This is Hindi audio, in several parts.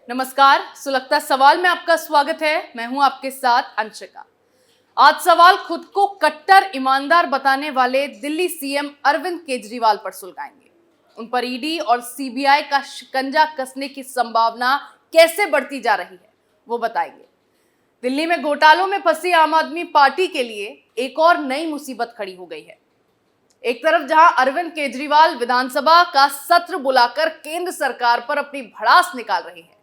नमस्कार, सुलगता सवाल में आपका स्वागत है। मैं हूं आपके साथ अंशिका। आज सवाल खुद को कट्टर ईमानदार बताने वाले दिल्ली सीएम अरविंद केजरीवाल पर सुलगाएंगे। उन पर ईडी और सीबीआई का शिकंजा कसने की संभावना कैसे बढ़ती जा रही है, वो बताएंगे। दिल्ली में घोटालों में फंसी आम आदमी पार्टी के लिए एक और नई मुसीबत खड़ी हो गई है। एक तरफ जहां अरविंद केजरीवाल विधानसभा का सत्र बुलाकर केंद्र सरकार पर अपनी भड़ास निकाल रहे हैं,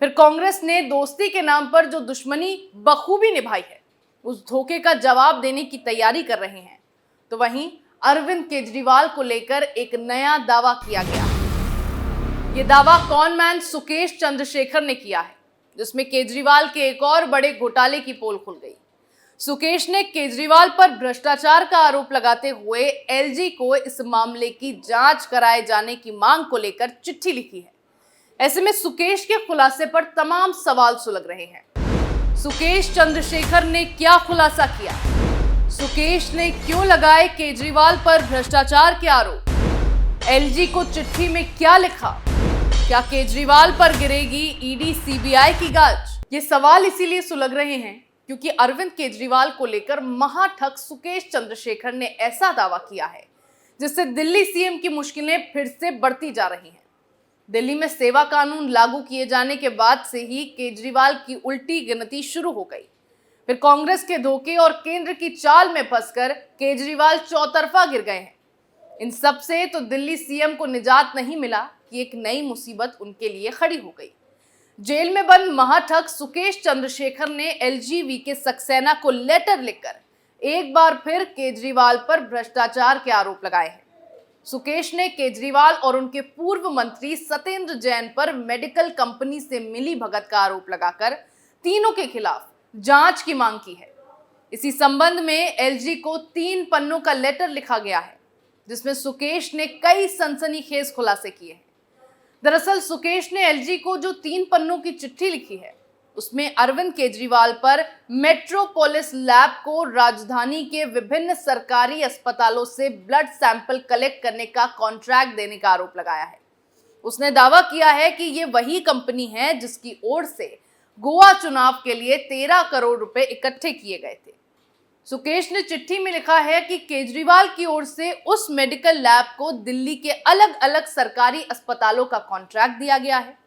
फिर कांग्रेस ने दोस्ती के नाम पर जो दुश्मनी बखूबी निभाई है, उस धोखे का जवाब देने की तैयारी कर रहे हैं। तो वहीं अरविंद केजरीवाल को लेकर एक नया दावा किया गया। ये दावा कॉनमैन सुकेश चंद्रशेखर ने किया है, जिसमें केजरीवाल के एक और बड़े घोटाले की पोल खुल गई। सुकेश ने केजरीवाल पर भ्रष्टाचार का आरोप लगाते हुए एलजी को इस मामले की जांच कराए जाने की मांग को लेकर चिट्ठी लिखी है। ऐसे में सुकेश के खुलासे पर तमाम सवाल सुलग रहे हैं। सुकेश चंद्रशेखर ने क्या खुलासा किया? सुकेश ने क्यों लगाए केजरीवाल पर भ्रष्टाचार के आरोप? एलजी को चिट्ठी में क्या लिखा? क्या केजरीवाल पर गिरेगी ईडी सीबीआई की गाज? ये सवाल इसीलिए सुलग रहे हैं क्योंकि अरविंद केजरीवाल को लेकर महाठग सुकेश चंद्रशेखर ने ऐसा दावा किया है जिससे दिल्ली सीएम की मुश्किलें फिर से बढ़ती जा रही हैं। दिल्ली में सेवा कानून लागू किए जाने के बाद से ही केजरीवाल की उल्टी गिनती शुरू हो गई। फिर कांग्रेस के धोखे और केंद्र की चाल में फंसकर केजरीवाल चौतरफा गिर गए हैं। इन सब से तो दिल्ली सीएम को निजात नहीं मिला कि एक नई मुसीबत उनके लिए खड़ी हो गई। जेल में बंद महाठग सुकेश चंद्रशेखर ने एलजीवी सक्सेना को लेटर लिखकर एक बार फिर केजरीवाल पर भ्रष्टाचार के आरोप लगाए हैं। सुकेश ने केजरीवाल और उनके पूर्व मंत्री सत्येंद्र जैन पर मेडिकल कंपनी से मिली भगत का आरोप लगाकर तीनों के खिलाफ जांच की मांग की है। इसी संबंध में एलजी को 3 पन्नों का लेटर लिखा गया है, जिसमें सुकेश ने कई सनसनीखेज खुलासे किए हैं। दरअसल सुकेश ने एलजी को जो 3 पन्नों की चिट्ठी लिखी है, उसमें अरविंद केजरीवाल पर मेट्रोपोलिस लैब को राजधानी के विभिन्न सरकारी अस्पतालों से ब्लड सैंपल कलेक्ट करने का कॉन्ट्रैक्ट देने का आरोप लगाया है। उसने दावा किया है कि ये वही कंपनी है जिसकी ओर से गोवा चुनाव के लिए 13 करोड़ रुपए इकट्ठे किए गए थे। सुकेश ने चिट्ठी में लिखा है कि केजरीवाल की ओर से उस मेडिकल लैब को दिल्ली के अलग अलग सरकारी अस्पतालों का कॉन्ट्रैक्ट दिया गया है,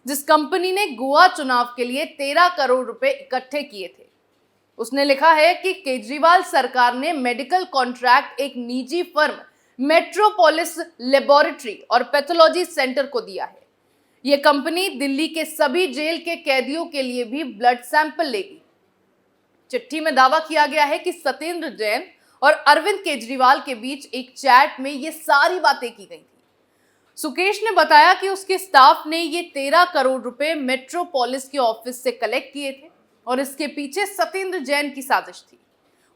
जिस कंपनी ने गोवा चुनाव के लिए 13 करोड़ रुपए इकट्ठे किए थे। उसने लिखा है कि केजरीवाल सरकार ने मेडिकल कॉन्ट्रैक्ट एक निजी फर्म मेट्रोपोलिस लेबोरेटरी और पैथोलॉजी सेंटर को दिया है। यह कंपनी दिल्ली के सभी जेल के कैदियों के लिए भी ब्लड सैंपल लेगी। चिट्ठी में दावा किया गया है कि सत्येंद्र जैन और अरविंद केजरीवाल के बीच एक चैट में ये सारी बातें की गई थी। सुकेश ने बताया कि उसके स्टाफ ने ये 13 करोड़ रुपए मेट्रोपोलिस के ऑफिस से कलेक्ट किए थे और इसके पीछे सत्येंद्र जैन की साजिश थी।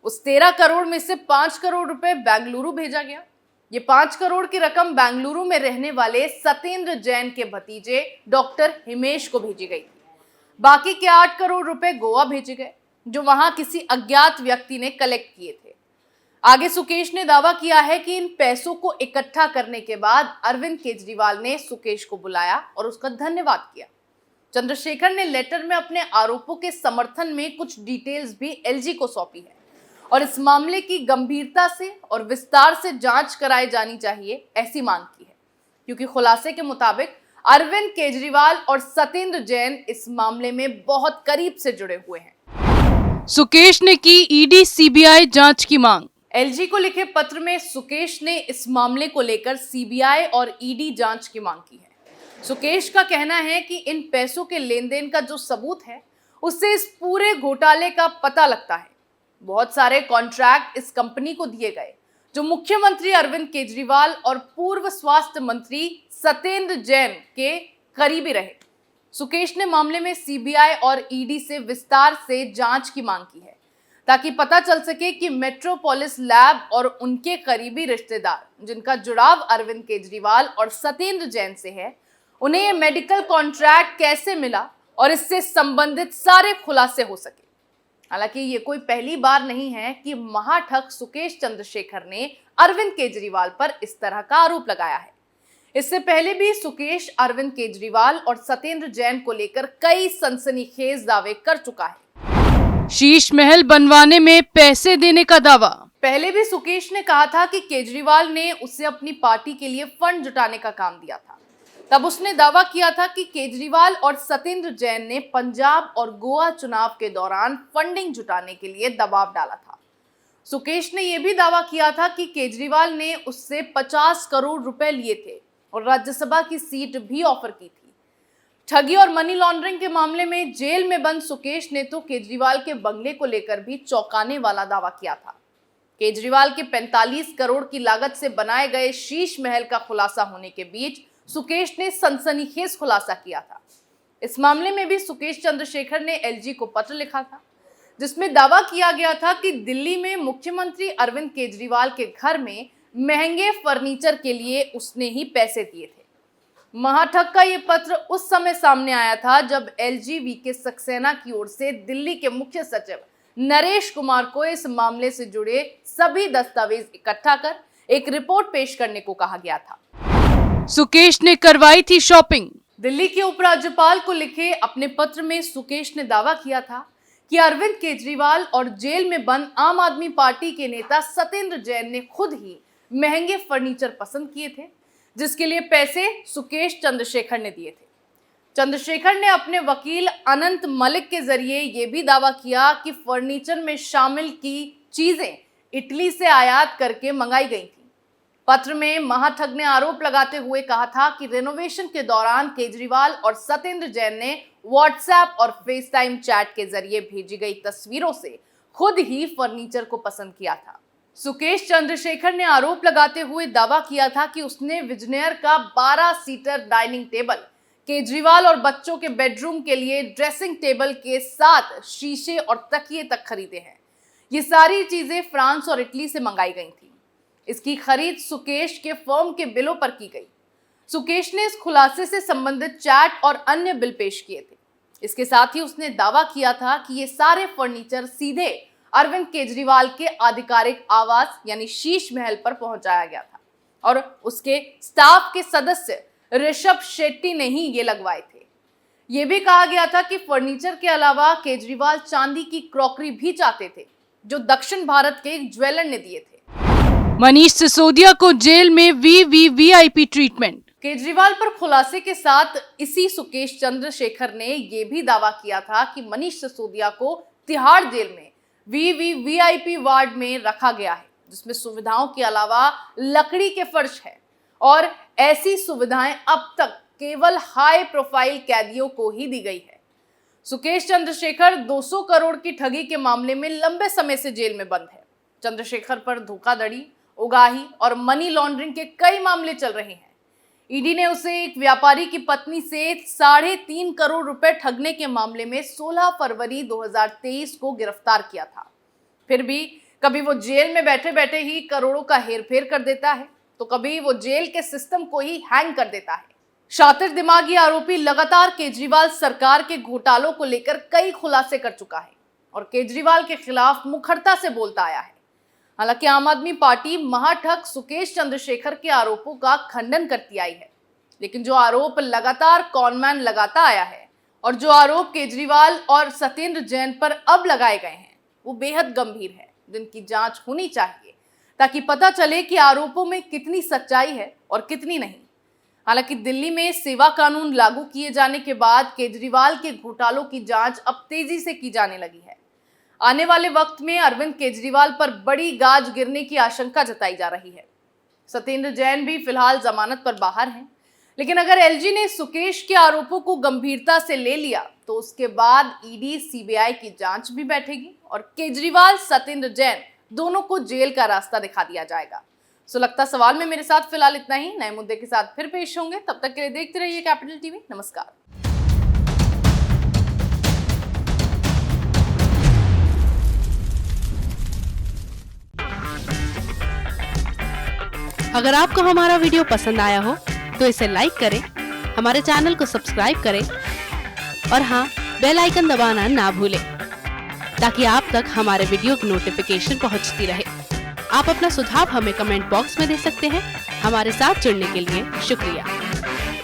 उस 13 करोड़ में से 5 करोड़ रुपए बेंगलुरु भेजा गया। ये 5 करोड़ की रकम बेंगलुरु में रहने वाले सत्येंद्र जैन के भतीजे डॉक्टर हिमेश को भेजी गई थी। बाकी के 8 करोड़ रुपए गोवा भेजे गए, जो वहां किसी अज्ञात व्यक्ति ने कलेक्ट किए थे। आगे सुकेश ने दावा किया है कि इन पैसों को इकट्ठा करने के बाद अरविंद केजरीवाल ने सुकेश को बुलाया और उसका धन्यवाद किया। चंद्रशेखर ने लेटर में अपने आरोपों के समर्थन में कुछ डिटेल्स भी एलजी को सौंपी है और इस मामले की गंभीरता से और विस्तार से जांच कराई जानी चाहिए, ऐसी मांग की है, क्योंकि खुलासे के मुताबिक अरविंद केजरीवाल और सत्येंद्र जैन इस मामले में बहुत करीब से जुड़े हुए हैं। सुकेश ने की ईडी सीबीआई जांच की मांग। एलजी को लिखे पत्र में सुकेश ने इस मामले को लेकर सीबीआई और ईडी जांच की मांग की है। सुकेश का कहना है कि इन पैसों के लेन देन का जो सबूत है, उससे इस पूरे घोटाले का पता लगता है। बहुत सारे कॉन्ट्रैक्ट इस कंपनी को दिए गए, जो मुख्यमंत्री अरविंद केजरीवाल और पूर्व स्वास्थ्य मंत्री सत्येंद्र जैन के करीबी रहे। सुकेश ने मामले में सीबीआई और ईडी से विस्तार से जांच की मांग की है, ताकि पता चल सके कि मेट्रोपोलिस लैब और उनके करीबी रिश्तेदार, जिनका जुड़ाव अरविंद केजरीवाल और सत्येंद्र जैन से है, उन्हें यह मेडिकल कॉन्ट्रैक्ट कैसे मिला और इससे संबंधित सारे खुलासे हो सके। हालांकि ये कोई पहली बार नहीं है कि महाठग सुकेश चंद्रशेखर ने अरविंद केजरीवाल पर इस तरह का आरोप लगाया है। इससे पहले भी सुकेश अरविंद केजरीवाल और सत्येंद्र जैन को लेकर कई सनसनीखेज दावे कर चुका है। शीश महल बनवाने में पैसे देने का दावा। पहले भी सुकेश ने कहा था कि केजरीवाल ने उसे अपनी पार्टी के लिए फंड जुटाने का काम दिया था। तब उसने दावा किया था कि केजरीवाल और सत्येंद्र जैन ने पंजाब और गोवा चुनाव के दौरान फंडिंग जुटाने के लिए दबाव डाला था। सुकेश ने यह भी दावा किया था कि केजरीवाल ने उससे 50 करोड़ रुपए लिए थे और राज्यसभा की सीट भी ऑफर की थी। ठगी और मनी लॉन्ड्रिंग के मामले में जेल में बंद सुकेश ने तो केजरीवाल के बंगले को लेकर भी चौंकाने वाला दावा किया था। केजरीवाल के 45 करोड़ की लागत से बनाए गए शीश महल का खुलासा होने के बीच सुकेश ने सनसनीखेज खुलासा किया था। इस मामले में भी सुकेश चंद्रशेखर ने एलजी को पत्र लिखा था, जिसमें दावा किया गया था कि दिल्ली में मुख्यमंत्री अरविंद केजरीवाल के घर में महंगे फर्नीचर के लिए उसने ही पैसे दिए थे। महाठग का ये पत्र उस समय सामने आया था जब एलजी वीके सक्सेना की ओर से दिल्ली के मुख्य सचिव नरेश कुमार को इस मामले से जुड़े सभी दस्तावेज इकट्ठा कर एक रिपोर्ट पेश करने को कहा गया था। सुकेश ने करवाई थी शॉपिंग। दिल्ली के उपराज्यपाल को लिखे अपने पत्र में सुकेश ने दावा किया था कि अरविंद केजरीवाल और जेल में बंद आम आदमी पार्टी के नेता सत्येंद्र जैन ने खुद ही महंगे फर्नीचर पसंद किए थे, जिसके लिए पैसे सुकेश चंद्रशेखर ने दिए थे। चंद्रशेखर ने अपने वकील अनंत मलिक के जरिए यह भी दावा किया कि फर्नीचर में शामिल की चीजें इटली से आयात करके मंगाई गई थी। पत्र में महाठग ने आरोप लगाते हुए कहा था कि रेनोवेशन के दौरान केजरीवाल और सत्येंद्र जैन ने व्हाट्सएप और फेसटाइम चैट के जरिए भेजी गई तस्वीरों से खुद ही फर्नीचर को पसंद किया था। सुकेश चंद्रशेखर ने आरोप लगाते हुए दावा किया था कि उसने विजनर का 12 सीटर डाइनिंग टेबल, केजरीवाल और बच्चों के बेडरूम के लिए ड्रेसिंग टेबल के साथ शीशे और तकिए तक खरीदे हैं। ये सारी चीजें फ्रांस और इटली से मंगाई गई थी। इसकी खरीद सुकेश के फर्म के बिलों पर की गई। सुकेश ने इस खुलासे से संबंधित चैट और अन्य बिल पेश किए थे। इसके साथ ही उसने दावा किया था कि ये सारे फर्नीचर सीधे अरविंद केजरीवाल के आधिकारिक आवास यानी शीश महल पर पहुंचाया गया था और उसके स्टाफ के सदस्य ऋषभ शेट्टी ने ही ये लगवाए थे। ये भी कहा गया था कि फर्नीचर के अलावा केजरीवाल चांदी की क्रॉकरी भी चाहते थे, जो दक्षिण भारत के एक ज्वेलर ने दिए थे। मनीष सिसोदिया को जेल में वीवीवीआईपी ट्रीटमेंट। केजरीवाल पर खुलासे के साथ इसी सुकेश चंद्रशेखर ने यह भी दावा किया था कि मनीष सिसोदिया को तिहाड़ जेल में वीवीवीआईपी वार्ड में रखा गया है, जिसमें सुविधाओं के अलावा लकड़ी के फर्श है और ऐसी सुविधाएं अब तक केवल हाई प्रोफाइल कैदियों को ही दी गई है। सुकेश चंद्रशेखर 200 करोड़ की ठगी के मामले में लंबे समय से जेल में बंद है। चंद्रशेखर पर धोखाधड़ी, उगाही और मनी लॉन्ड्रिंग के कई मामले चल रहे हैं। ईडी ने उसे एक व्यापारी की पत्नी से 3.5 करोड़ रुपए ठगने के मामले में 16 फरवरी 2023 को गिरफ्तार किया था। फिर भी कभी वो जेल में बैठे बैठे ही करोड़ों का हेरफेर कर देता है, तो कभी वो जेल के सिस्टम को ही हैंग कर देता है। शातिर दिमागी आरोपी लगातार केजरीवाल सरकार के घोटालों को लेकर कई खुलासे कर चुका है और केजरीवाल के खिलाफ मुखरता से बोलता आया है। हालांकि आम आदमी पार्टी महाठग सुकेश चंद्रशेखर के आरोपों का खंडन करती आई है, लेकिन जो आरोप लगातार कॉनमैन लगाता आया है और जो आरोप केजरीवाल और सत्येंद्र जैन पर अब लगाए गए हैं, वो बेहद गंभीर है, जिनकी जांच होनी चाहिए ताकि पता चले कि आरोपों में कितनी सच्चाई है और कितनी नहीं। हालांकि दिल्ली में सेवा कानून लागू किए जाने के बाद केजरीवाल के घोटालों की जांच अब तेजी से की जाने लगी है। आने वाले वक्त में अरविंद केजरीवाल पर बड़ी गाज गिरने की आशंका जताई जा रही है। सत्येंद्र जैन भी फिलहाल जमानत पर बाहर हैं, लेकिन अगर एलजी ने सुकेश के आरोपों को गंभीरता से ले लिया तो उसके बाद ईडी सीबीआई की जांच भी बैठेगी और केजरीवाल सत्येंद्र जैन दोनों को जेल का रास्ता दिखा दिया जाएगा। लगता सवाल में मेरे साथ फिलहाल इतना ही। नए मुद्दे के साथ फिर पेश होंगे, तब तक के लिए देखते रहिए कैपिटल टीवी। नमस्कार। अगर आपको हमारा वीडियो पसंद आया हो तो इसे लाइक करें, हमारे चैनल को सब्सक्राइब करें और हाँ, बेल आइकन दबाना ना भूलें ताकि आप तक हमारे वीडियो की नोटिफिकेशन पहुंचती रहे। आप अपना सुझाव हमें कमेंट बॉक्स में दे सकते हैं। हमारे साथ जुड़ने के लिए शुक्रिया।